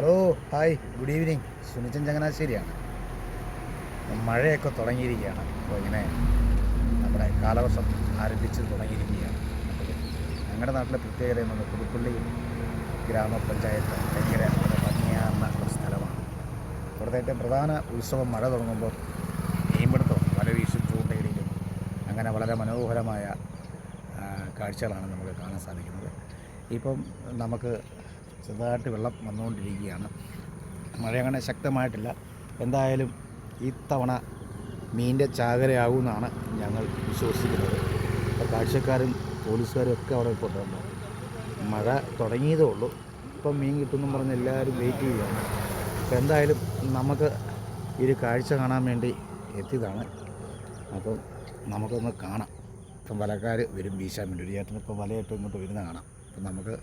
Hello, hi, good evening. Sunichan ചങ്ങനാശ്ശേരിയാണ്. മഴയൊക്കെ തുടങ്ങിയിരിക്കുകയാണ്. അപ്പോൾ ഇങ്ങനെ നമ്മുടെ കാലവർഷം ആരംഭിച്ച് തുടങ്ങിയിരിക്കുകയാണ്. ഞങ്ങളുടെ നാട്ടിലെ പ്രത്യേകത എന്നത് പുതുപ്പള്ളി ഗ്രാമപഞ്ചായത്ത് ഭയങ്കര ഭംഗിയാർന്ന ഒരു സ്ഥലമാണ്. ഇവിടുത്തെ ഏറ്റവും പ്രധാന ഉത്സവം മഴ തുടങ്ങുമ്പോൾ മീൻപിടുത്തവും വലവീശും ചൂണ്ടയിടയിലും അങ്ങനെ വളരെ മനോഹരമായ കാഴ്ചകളാണ് നമുക്ക് കാണാൻ സാധിക്കുന്നത്. ഇപ്പം നമുക്ക് ചെറുതായിട്ട് വെള്ളം വന്നുകൊണ്ടിരിക്കുകയാണ്. മഴ അങ്ങനെ ശക്തമായിട്ടില്ല. എന്തായാലും ഇത്തവണ മീനിൻ്റെ ചാകരയാകുമെന്നാണ് ഞങ്ങൾ വിശ്വസിക്കുന്നത്. ഇപ്പോൾ കാഴ്ചക്കാരും പോലീസുകാരും ഒക്കെ അവിടെ ഇപ്പോൾ ഉണ്ട്. മഴ തുടങ്ങിയതേ ഉള്ളൂ. ഇപ്പം മീൻ കിട്ടുമെന്നും പറഞ്ഞ് എല്ലാവരും വെയിറ്റ് ചെയ്യുകയാണ്. അപ്പോൾ എന്തായാലും നമുക്ക് ഈ ഒരു കാഴ്ച കാണാൻ വേണ്ടി എത്തിയതാണ്. അപ്പം നമുക്കൊന്ന് കാണാം. ഇപ്പം വലക്കാർ വരും വീശാൻ വേണ്ടി. ഒരു ചേട്ടൻ ഇപ്പോൾ വലയായിട്ട് ഇങ്ങോട്ട് വരുന്ന കാണാം. അപ്പം നമുക്ക്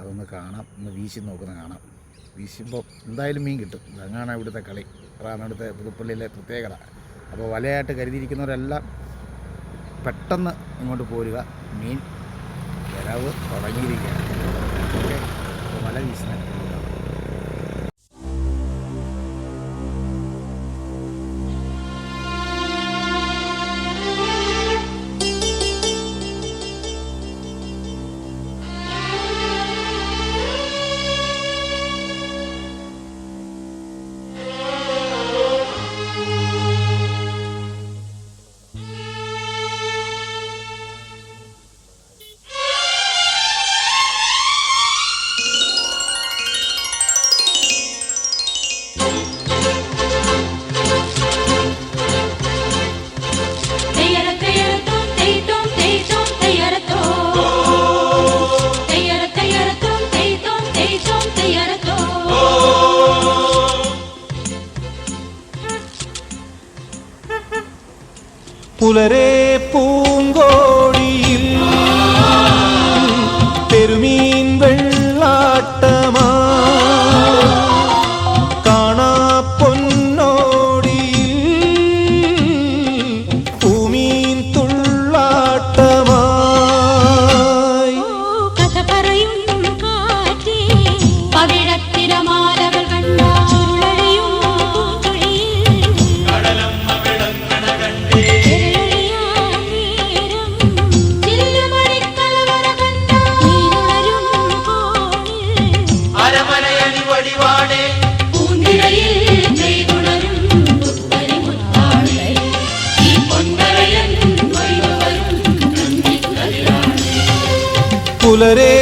അതൊന്ന് കാണാം, ഒന്ന് വീശി നോക്കുന്ന കാണാം. വീശുമ്പോൾ എന്തായാലും മീൻ കിട്ടും. അങ്ങനെയാണ് ഇവിടുത്തെ കളി. അതാണ് ഇവിടുത്തെ പുതുപ്പള്ളിയിലെ പ്രത്യേകത. അപ്പോൾ വലയായിട്ട് കരുതിയിരിക്കുന്നവരെല്ലാം പെട്ടെന്ന് ഇങ്ങോട്ട് പോരുക. മീൻ വരവ് തുടങ്ങിയിരിക്കുകയാണ്. ഓക്കെ, വല വീശുന്നത് പുലരെ പൂങ്കോടിയിൽ പെരുമീൻ വെള്ളാട്ടമാ കാണാ പൊന്നോടിയിൽ പൂമീൻ തുള്ളാട്ടമായി കഥ പറയും കാറ്റേ പവിഴത്തിരമാലകൾ കണ്ട ചുരുളഴിയും പൂങ്കുഴിയിൽ കടലമ്മ വിളങ്ങണ കണ്ടേ പുലരെ